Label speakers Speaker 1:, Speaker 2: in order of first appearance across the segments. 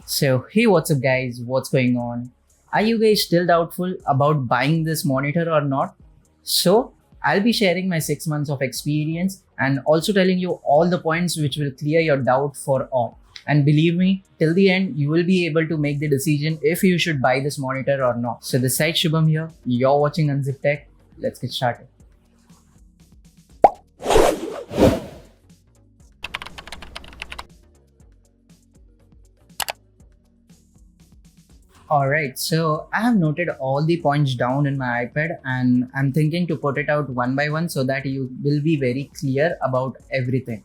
Speaker 1: So, hey, what's up, guys? What's going on? Are you guys still doubtful about buying this monitor or not? So, I'll be sharing my 6 months of experience and also telling you all the points which will clear your doubt for all. And believe me, till the end, you will be able to make the decision if you should buy this monitor or not. So, this side Shubham here. You're watching Unzip Tech. Let's get started. All right, so I have noted all the points down in my iPad and I'm thinking to put it out one by one so that you will be very clear about everything.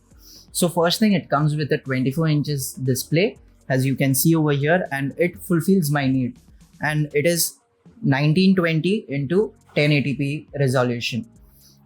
Speaker 1: So first thing, it comes with a 24 inches display as you can see over here, and it fulfills my need, and it is 1920 into 1080p resolution.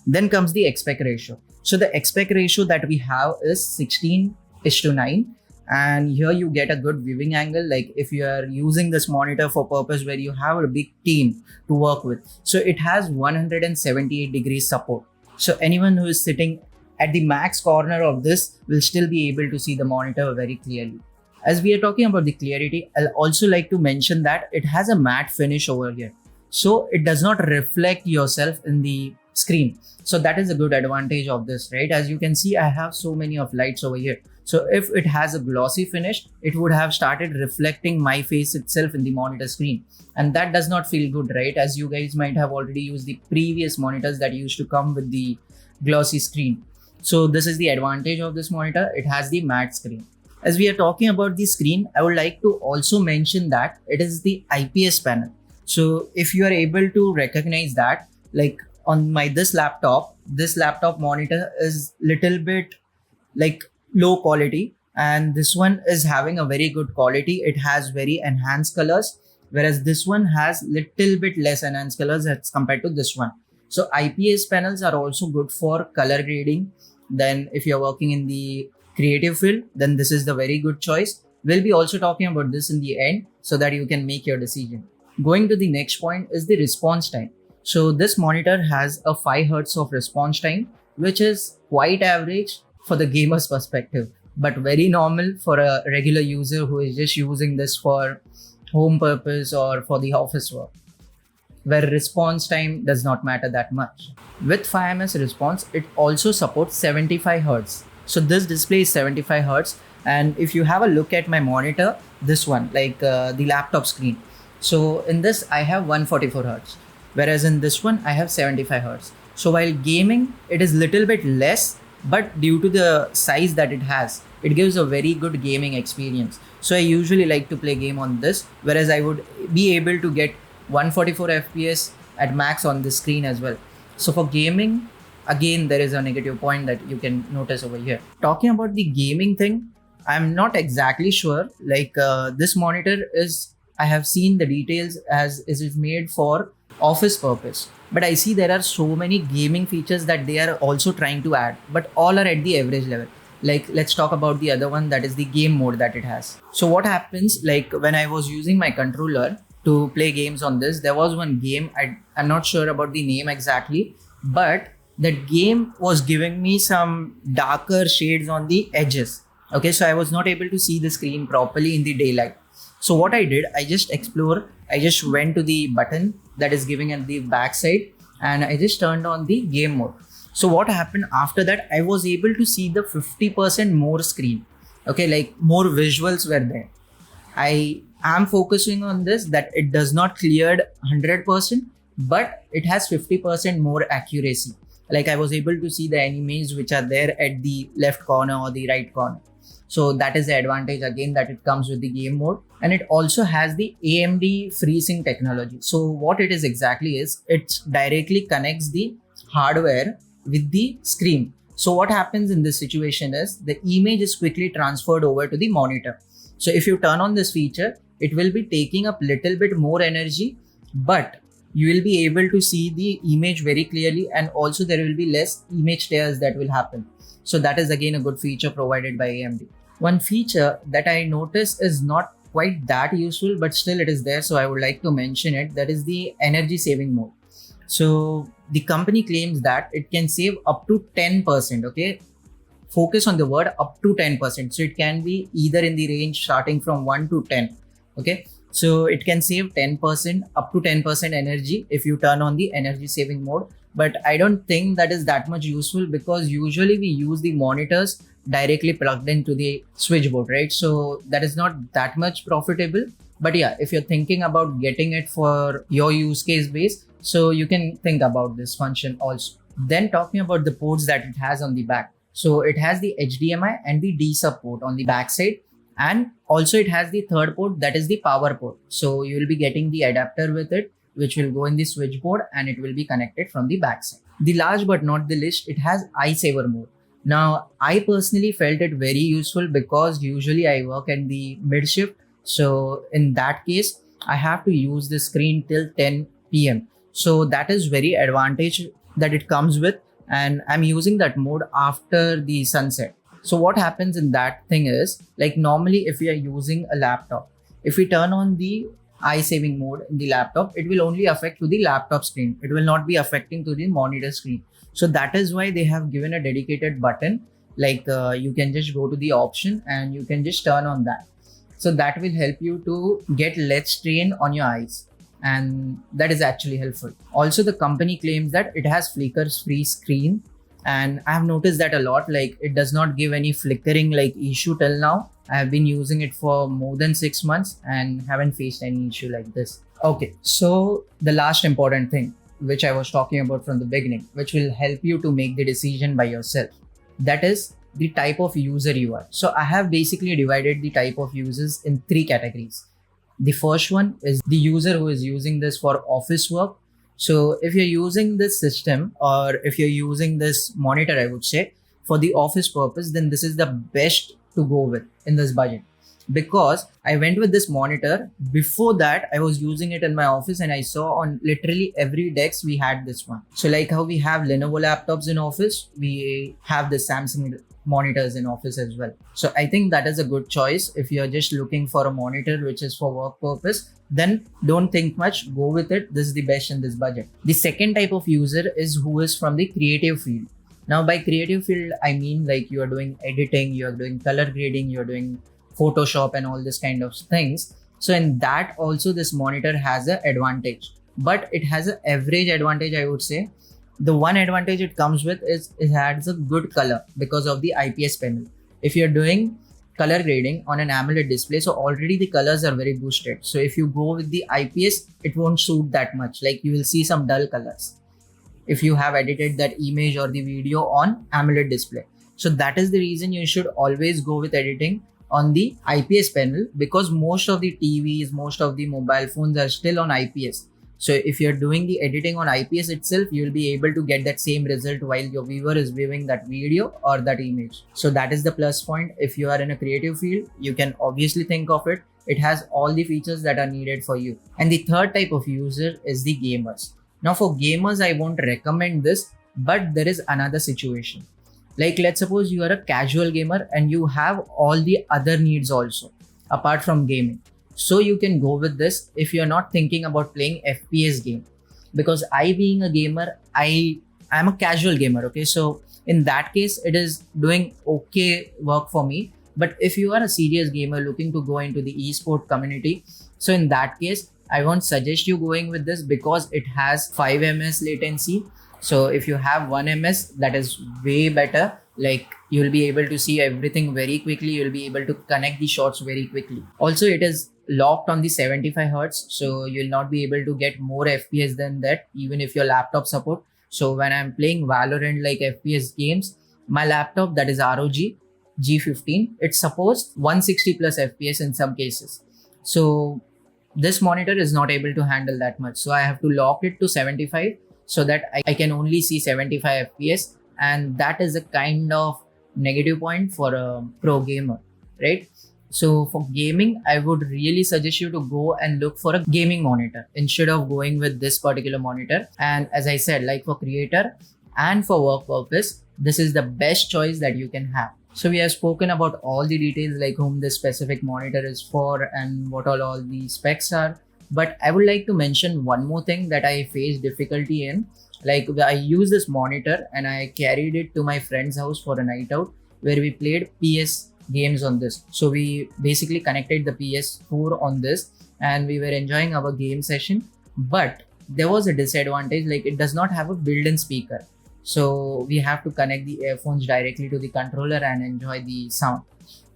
Speaker 1: Then comes the aspect ratio. So the aspect ratio that we have is 16:9, and here you get a good viewing angle, like if you are using this monitor for purpose where you have a big team to work with. So it has 178 degrees support, so anyone who is sitting at the max corner of this will still be able to see the monitor very clearly. As we are talking about the clarity, I'll also like to mention that it has a matte finish over here, so it does not reflect yourself in the screen. So that is a good advantage of this, right? As you can see, I have so many of lights over here. So if it has a glossy finish, it would have started reflecting my face itself in the monitor screen. And that does not feel good, right? As you guys might have already used the previous monitors that used to come with the glossy screen. So this is the advantage of this monitor. It has the matte screen. As we are talking about the screen, I would like to also mention that it is the IPS panel. So if you are able to recognize that, like on my this laptop monitor is little bit like low quality, and this one is having a very good quality. It has very enhanced colors, whereas this one has little bit less enhanced colors as compared to this one. So IPS panels are also good for color grading. Then if you're working in the creative field, then this is the very good choice. We'll be also talking about this in the end so that you can make your decision. Going to the next point is the response time. So this monitor has a 5 hertz of response time, which is quite average for the gamer's perspective, but very normal for a regular user who is just using this for home purpose or for the office work, where response time does not matter that much. With 5ms response, it also supports 75 hertz. So this display is 75 hertz, and if you have a look at my monitor, this one, like the laptop screen, so in this I have 144 hertz, whereas in this one I have 75 hertz. So while gaming, it is little bit less, but due to the size that it has, it gives a very good gaming experience. So I usually like to play game on this, whereas I would be able to get 144 fps at max on this screen as well. So for gaming, again, there is a negative point that you can notice over here. Talking about the gaming thing, I'm not exactly sure, like this monitor is, I have seen the details as is it made for office purpose, but I see there are so many gaming features that they are also trying to add, but all are at the average level. Like let's talk about the other one, that is the game mode that it has. So what happens, like when I was using my controller to play games on this, there was one game, I'm not sure about the name exactly, but that game was giving me some darker shades on the edges. Okay, so I was not able to see the screen properly in the daylight. So what I did, I just went to the button that is giving at the back side, and I just turned on the game mode. So what happened after that, I was able to see the 50% more screen. Okay, like more visuals were there. I am focusing on this, that it does not cleared 100%, but it has 50% more accuracy. Like I was able to see the enemies which are there at the left corner or the right corner. So that is the advantage again, that it comes with the game mode, and it also has the AMD FreeSync technology. So what it is exactly is, it directly connects the hardware with the screen. So what happens in this situation is the image is quickly transferred over to the monitor. So if you turn on this feature, it will be taking up little bit more energy, but you will be able to see the image very clearly, and also there will be less image tears that will happen. So that is again a good feature provided by AMD. One feature that I noticed is not quite that useful, but still it is there, so I would like to mention it. That is the energy saving mode. So the company claims that it can save up to 10%, okay, focus on the word up to 10%. So it can be either in the range starting from 1 to 10. Okay. So it can save 10% up to 10% energy if you turn on the energy saving mode. But I don't think that is that much useful because usually we use the monitors directly plugged into the switchboard, right? So that is not that much profitable. But yeah, if you're thinking about getting it for your use case base, so you can think about this function also. Then talking about the ports that it has on the back. So it has the HDMI and the D sub port on the back side. And also it has the third port, that is the power port. So you will be getting the adapter with it, which will go in the switchboard and it will be connected from the backside. The last but not the least, it has eye saver mode. Now, I personally felt it very useful because usually I work at the mid shift. So in that case, I have to use the screen till 10 p.m. So that is very advantage that it comes with. And I'm using that mode after the sunset. So what happens in that thing is, like normally if we are using a laptop, if we turn on the eye saving mode in the laptop, it will only affect to the laptop screen. It will not be affecting to the monitor screen. So that is why they have given a dedicated button. Like you can just go to the option and you can just turn on that. So that will help you to get less strain on your eyes. And that is actually helpful. Also, the company claims that it has flickers free screen. And I have noticed that a lot, like it does not give any flickering like issue till now. I have been using it for more than 6 months and haven't faced any issue like this. Okay, so the last important thing, which I was talking about from the beginning, which will help you to make the decision by yourself. That is the type of user you are. So I have basically divided the type of users in 3 categories. The first one is the user who is using this for office work. So if you're using this system or if you're using this monitor, I would say for the office purpose, then this is the best to go with in this budget. Because I went with this monitor. Before that, I was using it in my office and I saw on literally every desk we had this one. So like how we have Lenovo laptops in office, we have the Samsung monitors in office as well. So I think that is a good choice. If you're just looking for a monitor which is for work purpose, then don't think much, go with it. This is the best in this budget. The second type of user is who is from the creative field. Now by creative field, I mean like you are doing editing, you are doing color grading, you're doing Photoshop and all this kind of things. So in that also this monitor has an advantage, but it has an average advantage, I would say. The one advantage it comes with is it has a good color because of the IPS panel. If you're doing color grading on an AMOLED display, so already the colors are very boosted. So if you go with the IPS, it won't suit that much. Like you will see some dull colors if you have edited that image or the video on AMOLED display. So that is the reason you should always go with editing on the IPS panel, because most of the TVs, most of the mobile phones are still on IPS. So if you're doing the editing on IPS itself, you'll be able to get that same result while your viewer is viewing that video or that image. So that is the plus point. If you are in a creative field, you can obviously think of it. It has all the features that are needed for you. And the third type of user is the gamers. Now for gamers, I won't recommend this, but there is another situation. Like let's suppose you are a casual gamer and you have all the other needs also apart from gaming. So you can go with this if you're not thinking about playing FPS game. Because I being a gamer, I'm a casual gamer. Okay. So in that case, it is doing okay work for me. But if you are a serious gamer looking to go into the esport community, so in that case, I won't suggest you going with this because it has 5 ms latency. So if you have 1 ms, that is way better. Like you'll be able to see everything very quickly. You'll be able to connect the shots very quickly. Also, it is locked on the 75 hertz. So you'll not be able to get more FPS than that, even if your laptop support. So when I'm playing Valorant like FPS games, my laptop, that is ROG G15, it supports 160 plus FPS in some cases. So this monitor is not able to handle that much. So I have to lock it to 75 so that I can only see 75 FPS. And that is a kind of negative point for a pro gamer, right? So for gaming, I would really suggest you to go and look for a gaming monitor instead of going with this particular monitor. And as I said, like for creator and for work purpose, this is the best choice that you can have. So we have spoken about all the details, like whom this specific monitor is for and what all the specs are. But I would like to mention one more thing that I faced difficulty in. Like I used this monitor and I carried it to my friend's house for a night out. where we played PS games on this. So we basically connected the PS4 on this and we were enjoying our game session. But there was a disadvantage, like it does not have a built-in speaker. So we have to connect the earphones directly to the controller and enjoy the sound.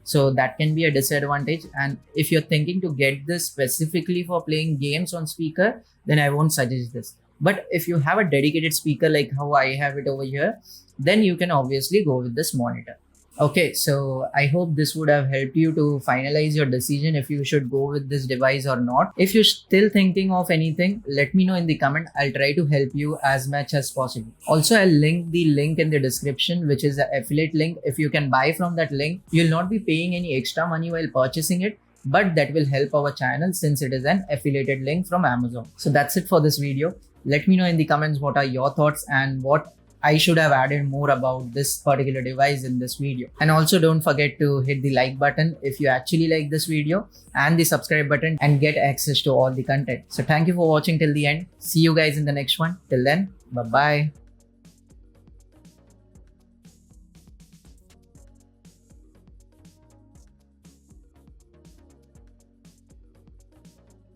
Speaker 1: So that can be a disadvantage. And if you're thinking to get this specifically for playing games on speaker, then I won't suggest this. But if you have a dedicated speaker like how I have it over here, then you can obviously go with this monitor. Okay, so I hope this would have helped you to finalize your decision if you should go with this device or not. If you're still thinking of anything, let me know in the comment. I'll try to help you as much as possible. Also, I'll link the link in the description, which is the affiliate link. If you can buy from that link, you'll not be paying any extra money while purchasing it, but that will help our channel since it is an affiliated link from Amazon. So that's it for this video. Let me know in the comments what are your thoughts and what I should have added more about this particular device in this video. And also don't forget to hit the like button if you actually like this video and the subscribe button and get access to all the content. So thank you for watching till the end. See you guys in the next one. Till then, bye bye.